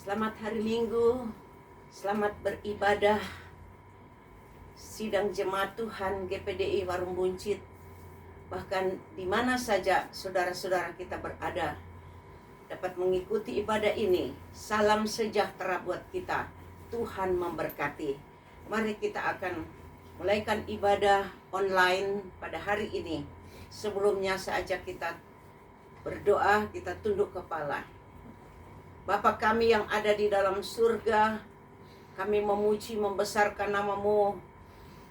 Selamat hari Minggu, selamat beribadah. Sidang Jemaat Tuhan GPDI Warung Buncit, bahkan di mana saja saudara-saudara kita berada, dapat mengikuti ibadah ini. Salam sejahtera buat kita. Tuhan memberkati. Mari kita akan mulaikan ibadah online pada hari ini. Sebelumnya saya ajak kita berdoa, kita tunduk kepala. Bapa kami yang ada di dalam surga, kami memuji membesarkan nama-Mu,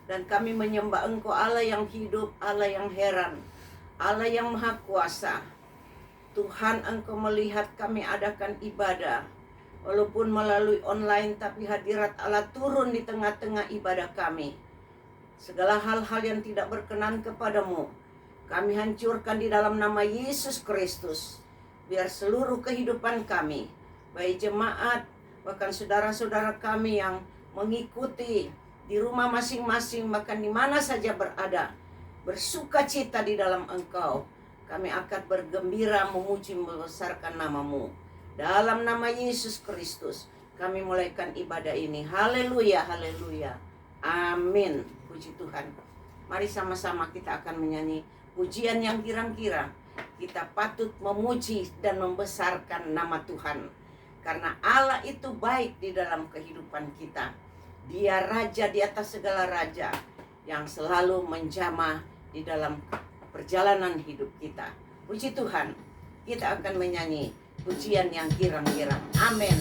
dan kami menyembah Engkau, Allah yang hidup, Allah yang heran, Allah yang maha kuasa. Tuhan, Engkau melihat kami adakan ibadah, walaupun melalui online, tapi hadirat Allah turun di tengah-tengah ibadah kami. Segala hal-hal yang tidak berkenan kepadamu, kami hancurkan di dalam nama Yesus Kristus. Biar seluruh kehidupan kami, baik jemaat, bahkan saudara-saudara kami yang mengikuti di rumah masing-masing, bahkan di mana saja berada, bersuka cita di dalam Engkau. Kami akan bergembira memuji membesarkan nama-Mu. Dalam nama Yesus Kristus, kami mulaikan ibadah ini. Haleluya, haleluya. Amin. Puji Tuhan. Mari sama-sama kita akan menyanyi pujian yang kira-kira kita patut memuji dan membesarkan nama Tuhan. Karena Allah itu baik di dalam kehidupan kita. Dia raja di atas segala raja yang selalu menjamah di dalam perjalanan hidup kita. Puji Tuhan, kita akan menyanyi pujian yang girang-girang. Amin.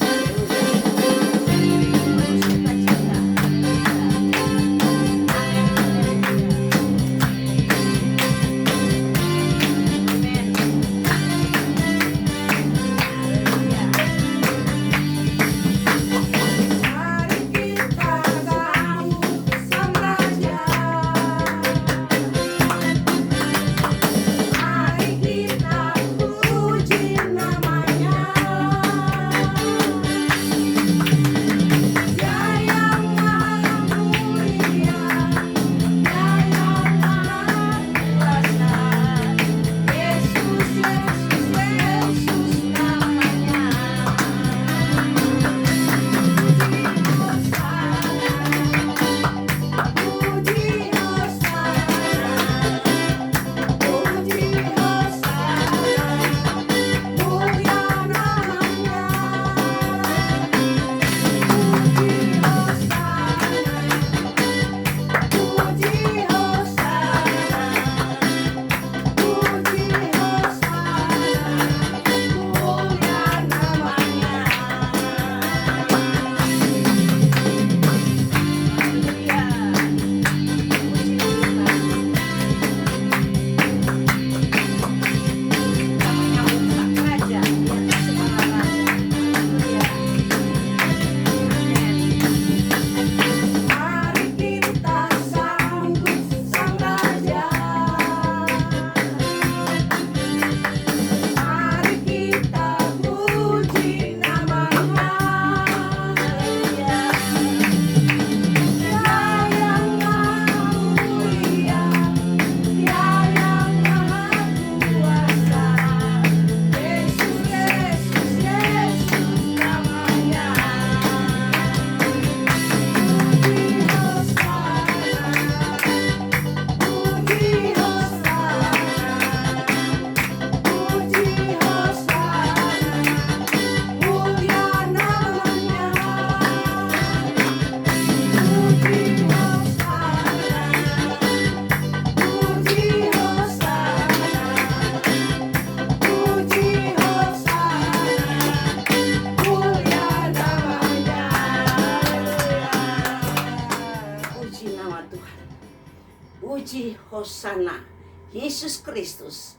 Puji Hosana, Yesus Kristus,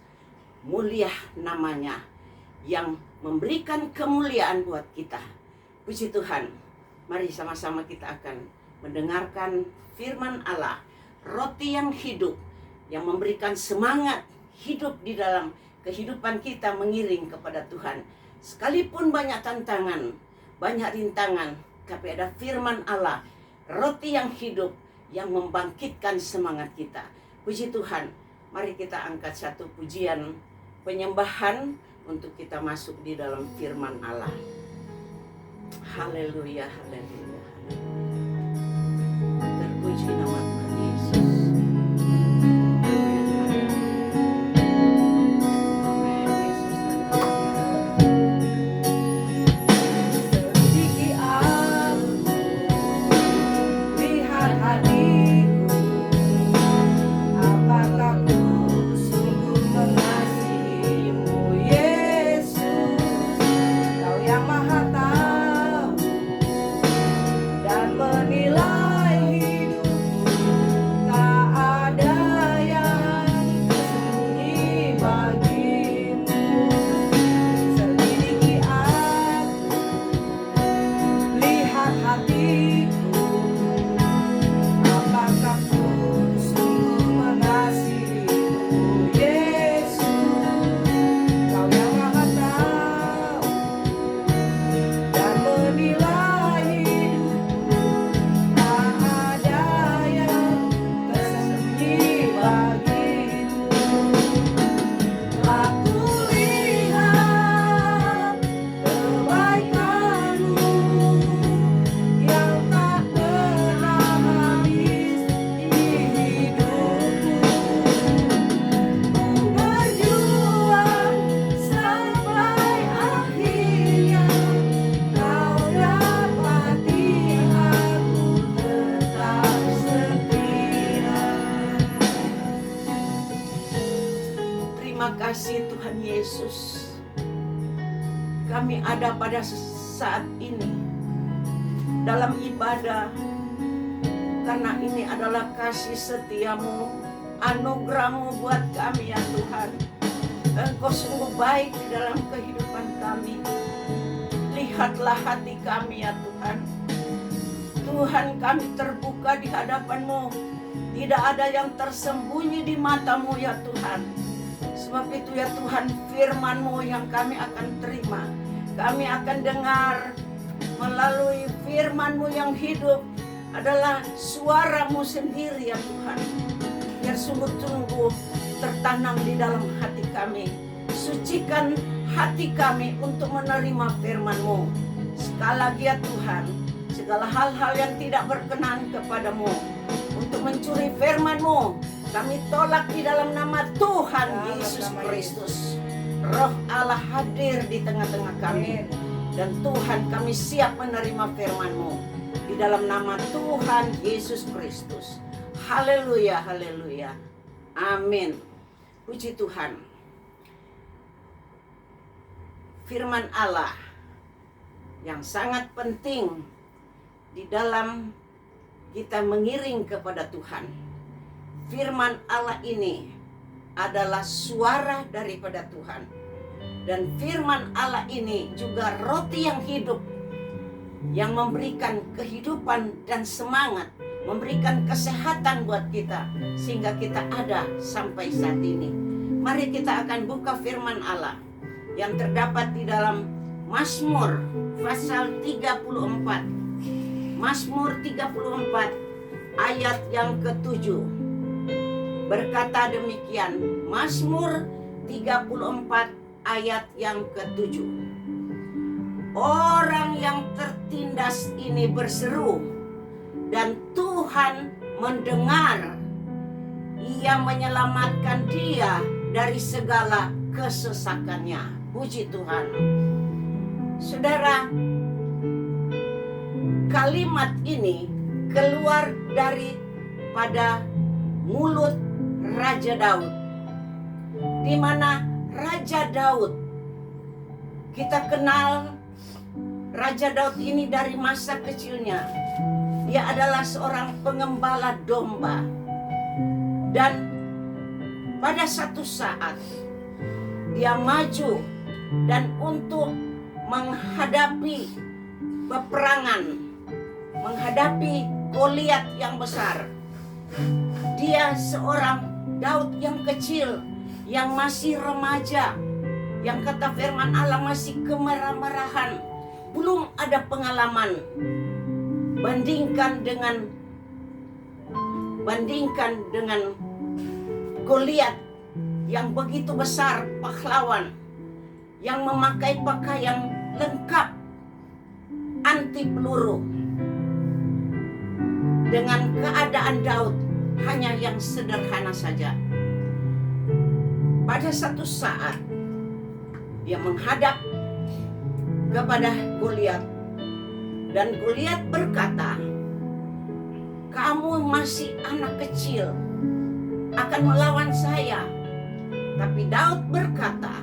mulia namanya yang memberikan kemuliaan buat kita. Puji Tuhan. Mari sama-sama kita akan mendengarkan firman Allah, roti yang hidup, yang memberikan semangat hidup di dalam kehidupan kita mengiring kepada Tuhan. Sekalipun banyak tantangan, banyak rintangan, tapi ada firman Allah, roti yang hidup, yang membangkitkan semangat kita. Puji Tuhan. Mari kita angkat satu pujian penyembahan untuk kita masuk di dalam firman Allah. Haleluya, haleluya. Terpuji nama Tuhan Yesus. Amin, haleluya. Amin, Yesus, haleluya. Sedikit aku lihat hatiku, apakah ku sungguh mengasihimu, Yesus? Kau yang Maha tahu dan menilai hidupku, tak ada yang tersembunyi bagimu. Sedikit aku lihat hatiku, apakah ku sungguh mengasihimu, Yesus? Kau yang Maha tahu dan menilai hidupku, tak ada yang tersembunyi bagimu. Aku lihat kebaikan-Mu yang tak pernah habis di hidupku. Ku berjuang sampai akhirnya Kau dapati aku tetap setia. Terima kasih Tuhan Yesus. Kami ada pada saat ini dalam ibadah karena ini adalah kasih setiamu, anugerahmu buat kami ya Tuhan. Engkau sungguh baik di dalam kehidupan kami. Lihatlah hati kami ya Tuhan. Tuhan, kami terbuka di hadapan-Mu. Tidak ada yang tersembunyi di mata-Mu ya Tuhan. Sebab itu ya Tuhan, firman-Mu yang kami akan terima, kami akan dengar melalui firman-Mu yang hidup adalah suara-Mu sendiri ya Tuhan. Biar sungguh-sungguh tertanam di dalam hati kami. Sucikan hati kami untuk menerima firman-Mu. Sekali lagi ya Tuhan, segala hal-hal yang tidak berkenan kepadamu untuk mencuri firman-Mu, kami tolak di dalam nama Tuhan Yesus Kristus. Roh Allah hadir di tengah-tengah kami. Dan Tuhan, kami siap menerima firman-Mu di dalam nama Tuhan Yesus Kristus. Haleluya, haleluya. Amin. Puji Tuhan. Firman Allah yang sangat penting di dalam kita mengiring kepada Tuhan. Firman Allah ini adalah suara daripada Tuhan. Dan firman Allah ini juga roti yang hidup, yang memberikan kehidupan dan semangat, memberikan kesehatan buat kita, sehingga kita ada sampai saat ini. Mari kita akan buka firman Allah yang terdapat di dalam Mazmur pasal 34. Mazmur 34 ayat yang ke-7 berkata demikian. Mazmur 34 ayat yang ke-7. Orang yang tertindas ini berseru dan Tuhan mendengar. Ia menyelamatkan dia dari segala kesesakannya. Puji Tuhan. Saudara, kalimat ini keluar daripada mulut Raja Daud, di mana Raja Daud, kita kenal Raja Daud ini dari masa kecilnya. Dia adalah seorang pengembala domba. Dan pada satu saat dia maju dan untuk menghadapi peperangan, menghadapi Goliat yang besar. Dia seorang Daud yang kecil, yang masih remaja, yang kata firman Allah masih kemerah-merahan, belum ada pengalaman. Bandingkan dengan Goliat yang begitu besar, pahlawan yang memakai pakaian lengkap, anti peluru. Dengan keadaan Daud hanya yang sederhana saja. Pada satu saat dia menghadap kepada Goliat, dan Goliat berkata, "Kamu masih anak kecil, akan melawan saya." Tapi Daud berkata,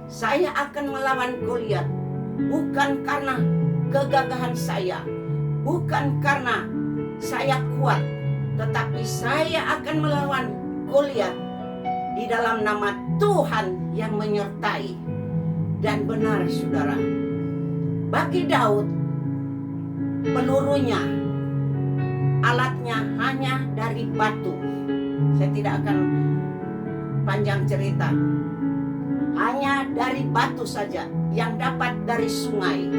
"Saya akan melawan Goliat bukan karena kegagahan saya, bukan karena saya kuat, tetapi saya akan melawan Goliat di dalam nama Tuhan yang menyertai." Dan benar, saudara, bagi Daud pelurunya, alatnya hanya dari batu. Saya tidak akan panjang cerita. Hanya dari batu saja yang dapat dari sungai.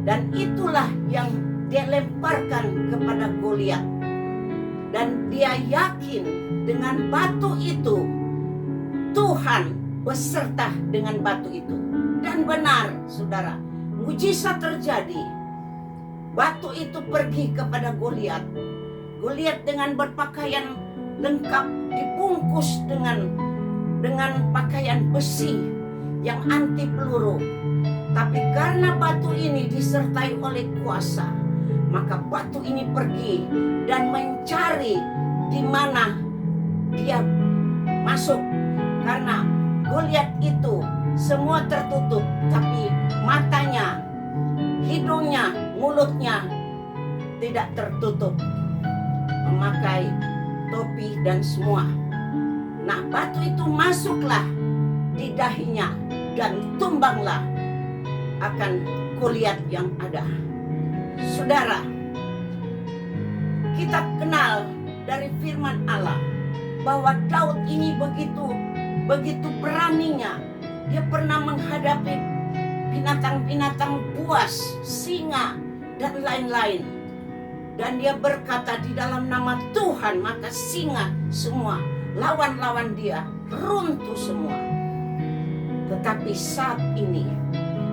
Dan itulah yang dia lemparkan kepada Goliat. Dan dia yakin dengan batu itu Tuhan beserta dengan batu itu. Dan benar, saudara, mujizat terjadi. Batu itu pergi kepada Goliat. Goliat dengan berpakaian lengkap, dibungkus dengan pakaian besi yang anti peluru. Tapi karena batu ini disertai oleh kuasa, maka batu ini pergi dan mencari di mana dia masuk. Karena Goliat itu semua tertutup, tapi matanya, hidungnya, mulutnya tidak tertutup, memakai topi dan semua. Nah, batu itu masuklah di dahinya dan tumbanglah akan Goliat yang ada. Saudara, kita kenal dari firman Allah bahwa Daud ini begitu beraninya. Dia pernah menghadapi binatang-binatang buas, singa, dan lain-lain. Dan dia berkata, di dalam nama Tuhan, maka singa semua, lawan-lawan dia, runtuh semua. Tetapi saat ini,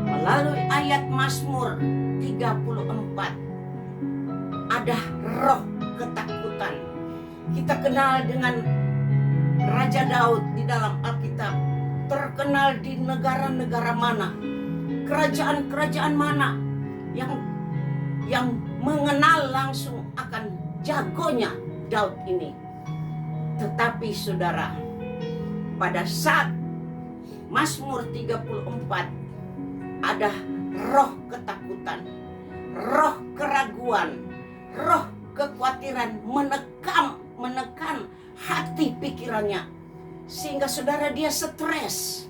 melalui ayat Mazmur 34, ada roh ketakutan. Kita kenal dengan Raja Daud di dalam Alkitab, terkenal di negara-negara mana, kerajaan-kerajaan mana yang mengenal langsung akan jagonya Daud ini. Tetapi saudara, pada saat Mazmur 34 ada roh ketakutan, roh keraguan, roh kekhawatiran menekan hati pikirannya, sehingga saudara dia stres.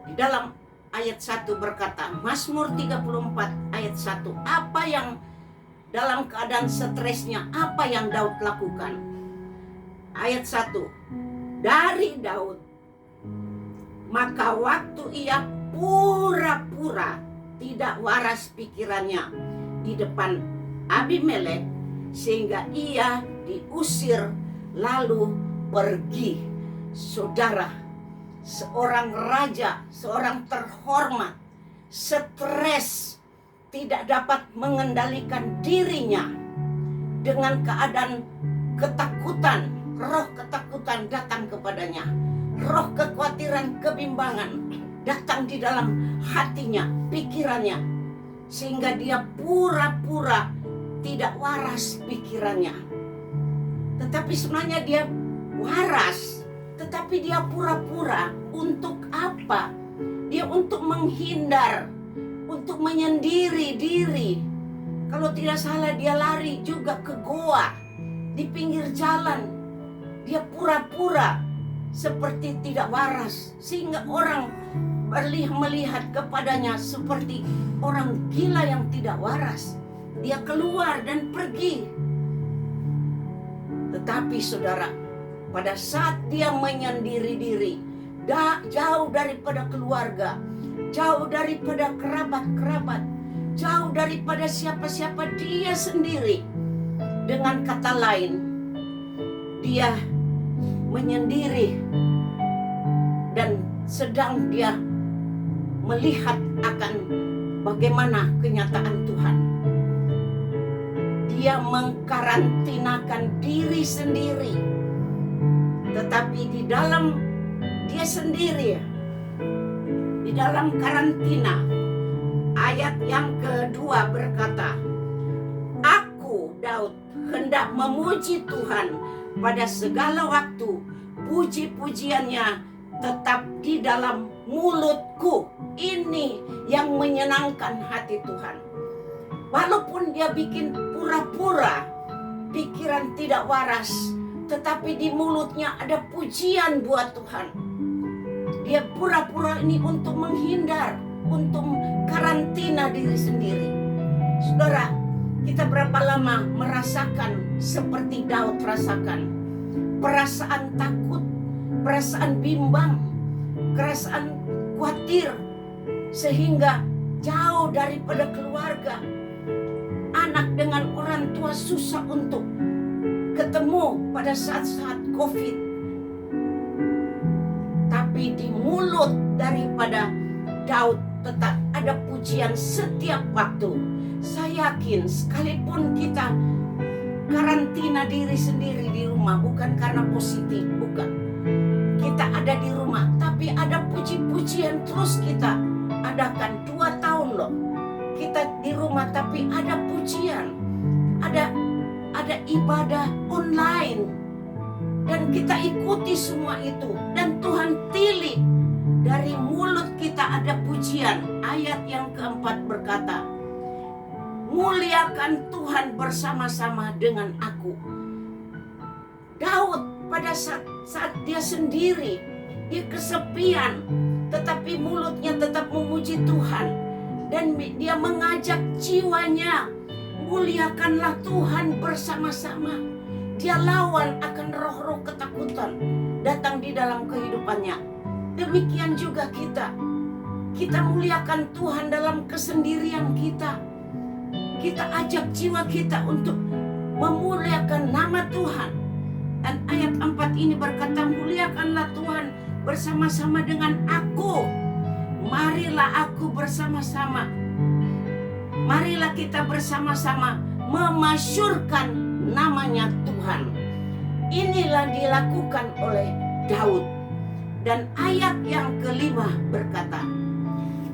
Di dalam ayat 1 berkata, Mazmur 34 ayat 1, apa yang dalam keadaan stresnya, apa yang Daud lakukan? Ayat 1, dari Daud, maka waktu ia pura-pura tidak waras pikirannya di depan Abimelek, sehingga ia diusir lalu pergi. Saudara, seorang raja, seorang terhormat, stres, tidak dapat mengendalikan dirinya dengan keadaan ketakutan. Roh ketakutan datang kepadanya, roh kekhawatiran, kebimbangan datang di dalam hatinya, pikirannya, sehingga dia pura-pura tidak waras pikirannya. Tetapi sebenarnya dia waras, tetapi dia pura-pura. Untuk apa? Dia untuk menghindar, untuk menyendiri diri. Kalau tidak salah dia lari juga ke goa di pinggir jalan. Dia pura-pura seperti tidak waras, sehingga orang melihat kepadanya seperti orang gila yang tidak waras. Dia keluar dan pergi. Tetapi saudara, pada saat dia menyendiri diri, jauh daripada keluarga, jauh daripada kerabat-kerabat, jauh daripada siapa-siapa, dia sendiri. Dengan kata lain, dia menyendiri dan sedang dia melihat akan bagaimana kenyataan Tuhan. Dia mengkarantinakan diri sendiri, tetapi di dalam dia sendiri, di dalam karantina, ayat yang kedua berkata, aku Daud hendak memuji Tuhan pada segala waktu, puji-pujiannya tetap di dalam mulutku. Ini yang menyenangkan hati Tuhan. Walaupun dia bikin pura-pura pikiran tidak waras, tetapi di mulutnya ada pujian buat Tuhan. Dia pura-pura ini untuk menghindar, untuk karantina diri sendiri. Saudara, kita berapa lama merasakan seperti Daud rasakan? Perasaan takut, perasaan bimbang, perasaan khawatir, sehingga jauh daripada keluarga. Anak dengan orang tua susah untuk ketemu pada saat-saat COVID. Tapi di mulut daripada Daud tetap ada pujian setiap waktu. Saya yakin sekalipun kita karantina diri sendiri di rumah, bukan karena positif, bukan. Kita ada di rumah, tapi ada puji-pujian terus kita adakan. 2 tahun loh kita di rumah, tapi ada pujian, ada ibadah online, dan kita ikuti semua itu. Dan Tuhan tilik dari mulut kita ada pujian. Ayat yang keempat berkata, muliakan Tuhan bersama-sama dengan aku. Daud pada saat dia sendiri, dia kesepian, tetapi mulutnya tetap memuji Tuhan. Dan dia mengajak jiwanya, muliakanlah Tuhan bersama-sama. Dia lawan akan roh-roh ketakutan datang di dalam kehidupannya. Demikian juga kita. Kita muliakan Tuhan dalam kesendirian kita. Kita ajak jiwa kita untuk memuliakan nama Tuhan. Dan ayat 4 ini berkata, muliakanlah Tuhan bersama-sama dengan aku. Marilah aku bersama-sama. Marilah kita bersama-sama memasyurkan namanya Tuhan. Inilah dilakukan oleh Daud. Dan ayat yang kelima berkata,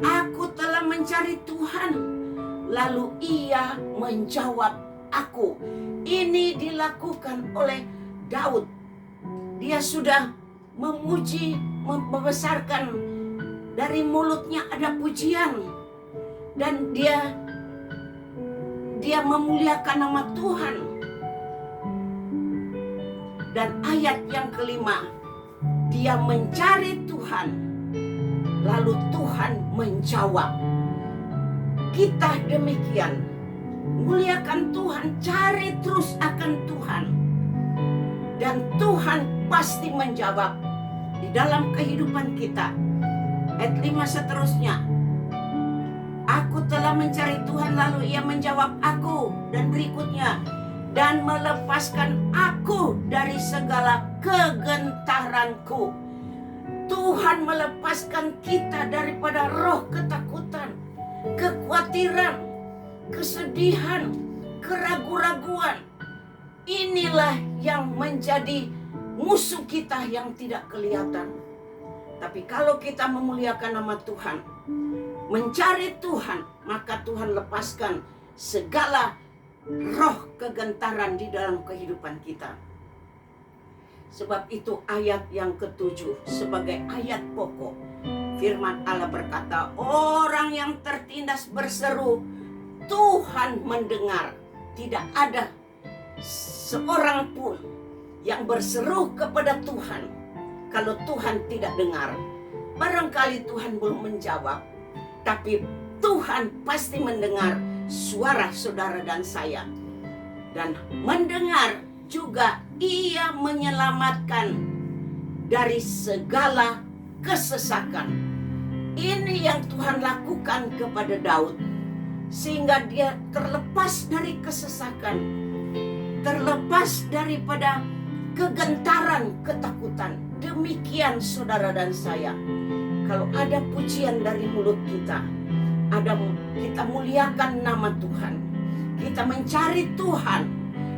aku telah mencari Tuhan, lalu ia menjawab aku. Ini dilakukan oleh Daud. Dia sudah memuji, membesarkan, dari mulutnya ada pujian, dan dia memuliakan nama Tuhan. Dan ayat yang kelima, dia mencari Tuhan, lalu Tuhan menjawab. Kita demikian, muliakan Tuhan, cari terus akan Tuhan, dan Tuhan pasti menjawab di dalam kehidupan kita. Ayat 5 seterusnya, aku telah mencari Tuhan, lalu ia menjawab aku. Dan berikutnya, dan melepaskan aku dari segala kegentaranku. Tuhan melepaskan kita daripada roh ketakutan, kekhawatiran, kesedihan, keraguan-raguan. Inilah yang menjadi musuh kita yang tidak kelihatan. Tapi kalau kita memuliakan nama Tuhan, mencari Tuhan, maka Tuhan lepaskan segala roh kegentaran di dalam kehidupan kita. Sebab itu ayat yang ketujuh sebagai ayat pokok. Firman Allah berkata, orang yang tertindas berseru, Tuhan mendengar. Tidak ada seorang pun yang berseru kepada Tuhan kalau Tuhan tidak dengar. Barangkali Tuhan belum menjawab, tapi Tuhan pasti mendengar suara saudara dan saya. Dan mendengar juga ia menyelamatkan dari segala kesesakan. Ini yang Tuhan lakukan kepada Daud, sehingga dia terlepas dari kesesakan, terlepas daripada kegentaran, ketakutan. Demikian saudara dan saya, kalau ada pujian dari mulut kita, kita muliakan nama Tuhan, kita mencari Tuhan,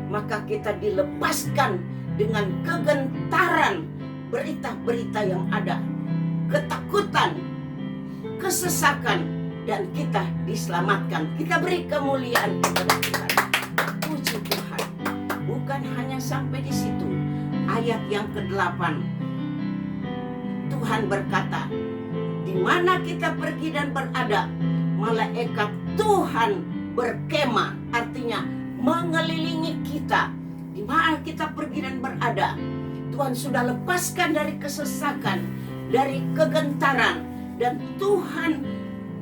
maka kita dilepaskan dengan kegentaran berita-berita yang ada, ketakutan, kesesakan, dan kita diselamatkan. Kita beri kemuliaan kepada Tuhan. Puji Tuhan. Bukan hanya sampai di situ. Ayat yang ke-8, Tuhan berkata, di mana kita pergi dan berada, malaikat Tuhan berkemah, artinya mengelilingi kita. Di mana kita pergi dan berada, Tuhan sudah lepaskan dari kesesakan, dari kegentaran, dan Tuhan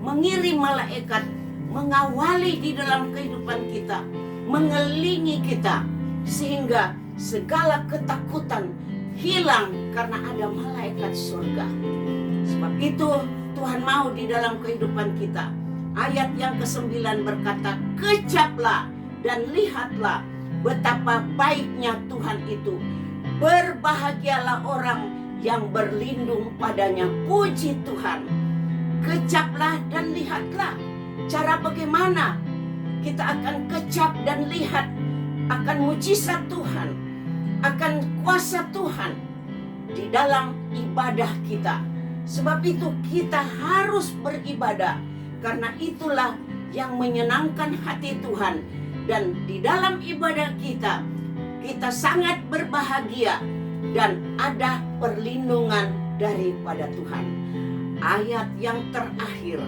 mengirim malaikat mengawali di dalam kehidupan kita, mengelilingi kita, sehingga segala ketakutan hilang karena ada malaikat surga. Sebab itu Tuhan mau di dalam kehidupan kita. Ayat yang ke-9 berkata, kecaplah dan lihatlah betapa baiknya Tuhan itu. Berbahagialah orang yang berlindung padanya. Puji Tuhan. Kecaplah dan lihatlah. Cara bagaimana kita akan kecap dan lihat akan mujizat Tuhan, akan kuasa Tuhan di dalam ibadah kita. Sebab itu kita harus beribadah, karena itulah yang menyenangkan hati Tuhan. Dan di dalam ibadah kita, kita sangat berbahagia dan ada perlindungan daripada Tuhan. Ayat yang terakhir,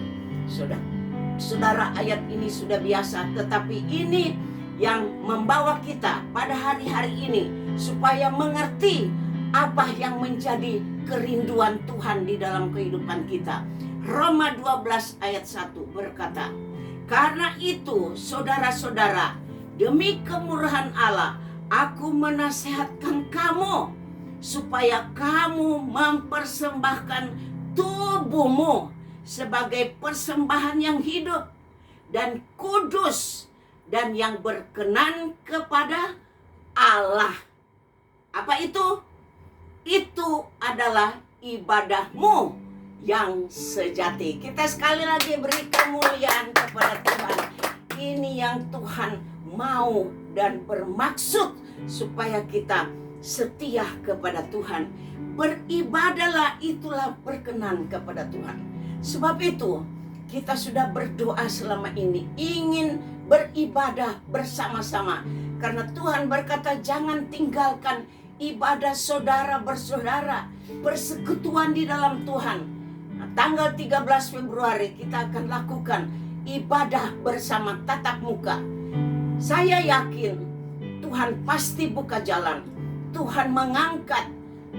saudara, ayat ini sudah biasa, tetapi ini yang membawa kita pada hari-hari ini supaya mengerti apa yang menjadi kerinduan Tuhan di dalam kehidupan kita. Roma 12 ayat 1 berkata, karena itu saudara-saudara, demi kemurahan Allah, aku menasihatkan kamu supaya kamu mempersembahkan tubuhmu sebagai persembahan yang hidup dan kudus dan yang berkenan kepada Allah. Apa itu? Itu adalah ibadahmu yang sejati. Kita sekali lagi beri kemuliaan kepada Tuhan. Ini yang Tuhan mau dan bermaksud supaya kita setia kepada Tuhan. Beribadahlah, itulah berkenan kepada Tuhan. Sebab itu kita sudah berdoa selama ini, ingin beribadah bersama-sama. Karena Tuhan berkata jangan tinggalkan ibadah saudara bersaudara, persekutuan di dalam Tuhan. Nah, tanggal 13 Februari kita akan lakukan ibadah bersama tatap muka. Saya yakin Tuhan pasti buka jalan. Tuhan mengangkat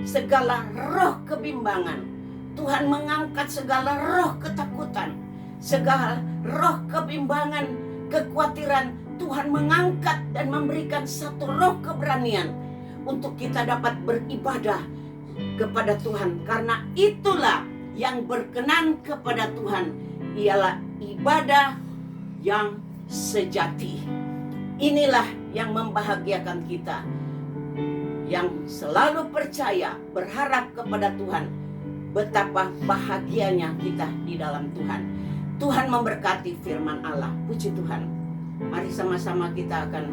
segala roh kebimbangan. Tuhan mengangkat segala roh ketakutan, segala roh kebimbangan, kekhawatiran. Tuhan mengangkat dan memberikan satu roh keberanian untuk kita dapat beribadah kepada Tuhan. Karena itulah yang berkenan kepada Tuhan, ialah ibadah yang sejati. Inilah yang membahagiakan kita, yang selalu percaya, berharap kepada Tuhan. Betapa bahagianya kita di dalam Tuhan. Tuhan memberkati firman Allah. Puji Tuhan. Mari sama-sama kita akan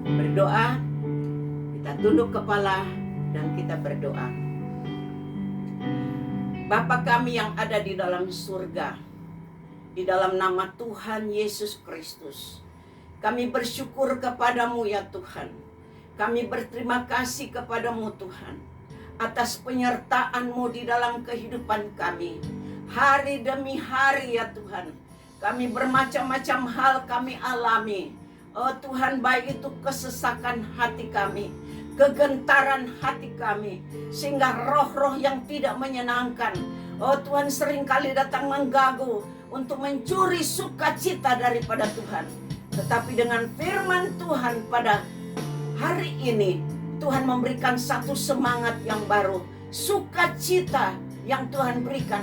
berdoa. Kita tunduk kepala dan kita berdoa. Bapa kami yang ada di dalam surga, di dalam nama Tuhan Yesus Kristus, kami bersyukur kepadamu ya Tuhan. Kami berterima kasih kepadamu Tuhan, atas penyertaan-Mu di dalam kehidupan kami. Hari demi hari ya Tuhan, kami bermacam-macam hal kami alami. Oh Tuhan, baik itu kesesakan hati kami, kegentaran hati kami, sehingga roh-roh yang tidak menyenangkan, oh Tuhan, seringkali datang mengganggu untuk mencuri sukacita daripada Tuhan. Tetapi dengan firman Tuhan pada hari ini, Tuhan memberikan satu semangat yang baru, sukacita yang Tuhan berikan,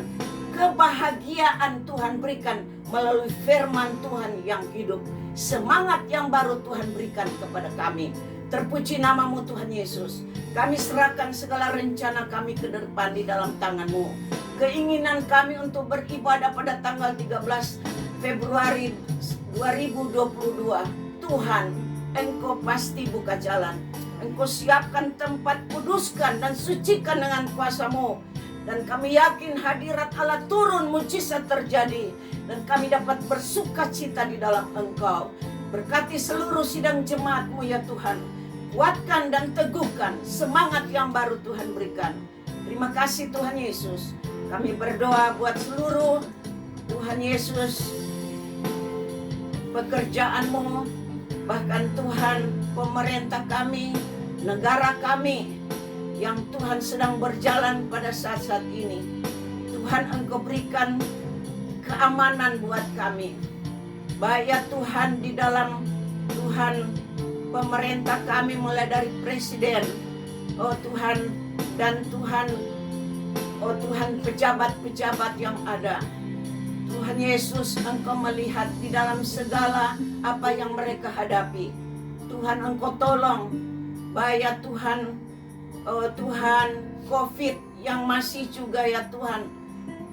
kebahagiaan Tuhan berikan melalui firman Tuhan yang hidup. Semangat yang baru Tuhan berikan kepada kami. Terpuji namamu Tuhan Yesus. Kami serahkan segala rencana kami ke depan di dalam tangan-Mu. Keinginan kami untuk beribadah pada tanggal 13 Februari 2022, Tuhan, Engkau pasti buka jalan. Engkau siapkan tempat, kuduskan dan sucikan dengan kuasa-Mu. Dan kami yakin hadirat Allah turun, mujizat terjadi. Dan kami dapat bersuka cita di dalam Engkau. Berkati seluruh sidang jemaat-Mu ya Tuhan. Kuatkan dan teguhkan semangat yang baru Tuhan berikan. Terima kasih Tuhan Yesus. Kami berdoa buat seluruh Tuhan Yesus, pekerjaan-Mu, bahkan Tuhan pemerintah kami, negara kami yang Tuhan sedang berjalan pada saat-saat ini. Tuhan Engkau berikan keamanan buat kami. Baik ya Tuhan, di dalam Tuhan pemerintah kami mulai dari presiden, oh Tuhan, dan Tuhan, oh Tuhan, pejabat-pejabat yang ada. Tuhan Yesus, Engkau melihat di dalam segala apa yang mereka hadapi. Tuhan Engkau tolong. Baik ya Tuhan, oh Tuhan, COVID yang masih juga ya Tuhan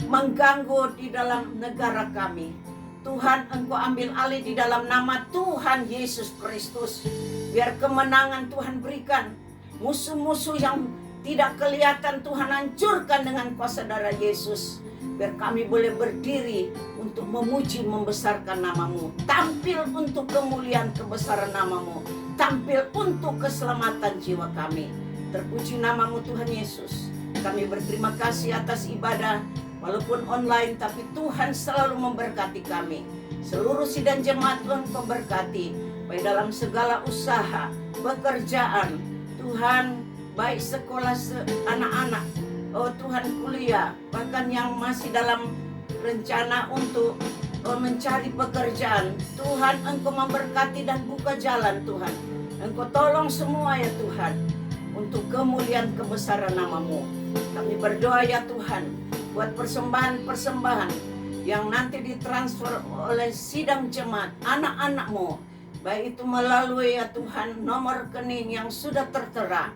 mengganggu di dalam negara kami. Tuhan Engkau ambil alih di dalam nama Tuhan Yesus Kristus. Biar kemenangan Tuhan berikan. Musuh-musuh yang tidak kelihatan Tuhan hancurkan dengan kuasa darah Yesus. Biar kami boleh berdiri untuk memuji membesarkan nama-Mu. Tampil untuk kemuliaan kebesaran nama-Mu. Tampil untuk keselamatan jiwa kami. Terpuji nama-Mu Tuhan Yesus. Kami berterima kasih atas ibadah. Walaupun online, tapi Tuhan selalu memberkati kami. Seluruh sidang jemaat Tuhan Kau berkati. Baik dalam segala usaha, pekerjaan. Tuhan, baik sekolah anak-anak. Oh Tuhan, kuliah, bahkan yang masih dalam rencana untuk mencari pekerjaan. Tuhan, Engkau memberkati dan buka jalan Tuhan. Engkau tolong semua ya Tuhan, untuk kemuliaan kebesaran nama-Mu. Kami berdoa ya Tuhan, buat persembahan-persembahan yang nanti ditransfer oleh sidang jemaat, anak-anak-Mu. Baik itu melalui ya Tuhan, nomor rekening yang sudah tertera.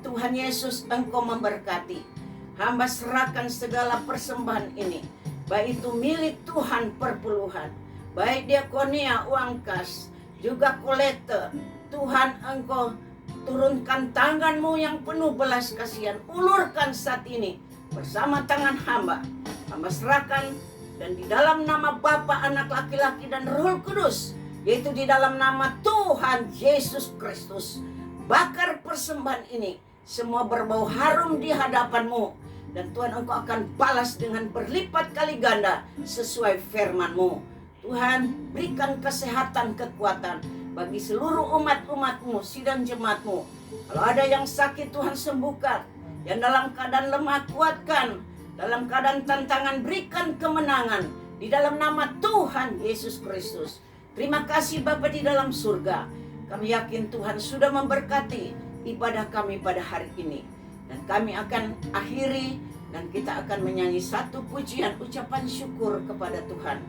Tuhan Yesus, Engkau memberkati. Hamba serahkan segala persembahan ini, baik itu milik Tuhan perpuluhan, baik diakonia uang kas, juga kolekte. Tuhan Engkau turunkan tangan-Mu yang penuh belas kasihan, ulurkan saat ini bersama tangan hamba. Hamba serahkan, dan di dalam nama Bapa, Anak laki-laki dan Roh Kudus, yaitu di dalam nama Tuhan Yesus Kristus, bakar persembahan ini, semua berbau harum di hadapan-Mu. Dan Tuhan Engkau akan balas dengan berlipat kali ganda sesuai firman-Mu. Tuhan, berikan kesehatan, kekuatan bagi seluruh umat-umat-Mu, sidang jemaat-Mu. Kalau ada yang sakit, Tuhan sembuhkan. Yang dalam keadaan lemah, kuatkan. Dalam keadaan tantangan, berikan kemenangan. Di dalam nama Tuhan Yesus Kristus. Terima kasih Bapa di dalam surga. Kami yakin Tuhan sudah memberkati ibadah kami pada hari ini. Dan kami akan akhiri dan kita akan menyanyi satu pujian ucapan syukur kepada Tuhan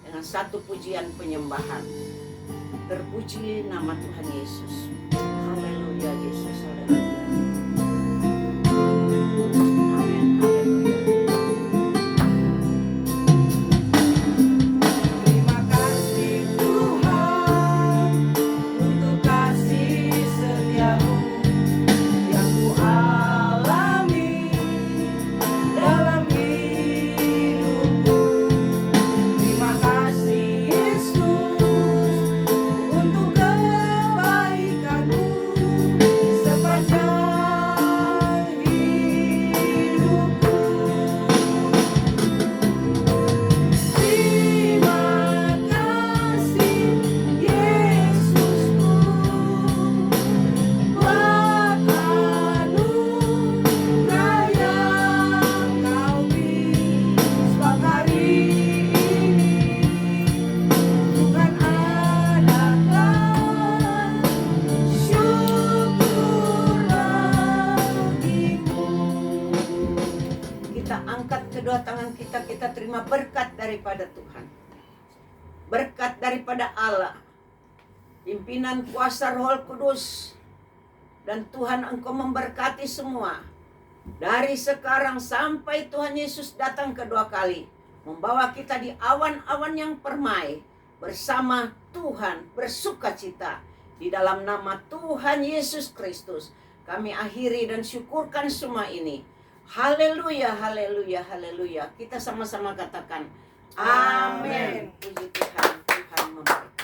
dengan satu pujian penyembahan. Terpuji nama Tuhan Yesus. Haleluya Yesus, haleluya. Amin, haleluya. Terima kasih Tuhan untuk kasih setia-Mu yang Ku alami dalam hidupku. Terima kasih Yesus untuk kebaikan-Mu sepanjang hidupku. Terima kasih Yesusku buat anugerah yang Kau beri. Sebab hari ini bukan adakan syukur bagimu. Kita angkat kedua tangan kita, kita terima berkat daripada Tuhan. Berkat daripada Allah. Pimpinan kuasa Roh Kudus. Dan Tuhan Engkau memberkati semua. Dari sekarang sampai Tuhan Yesus datang kedua kali. membawa kita di awan-awan yang permai bersama Tuhan bersukacita. Di dalam nama Tuhan Yesus Kristus kami akhiri dan syukurkan semua ini. Haleluya, haleluya, haleluya. Kita sama-sama katakan amin. Puji Tuhan, Tuhan memberkati.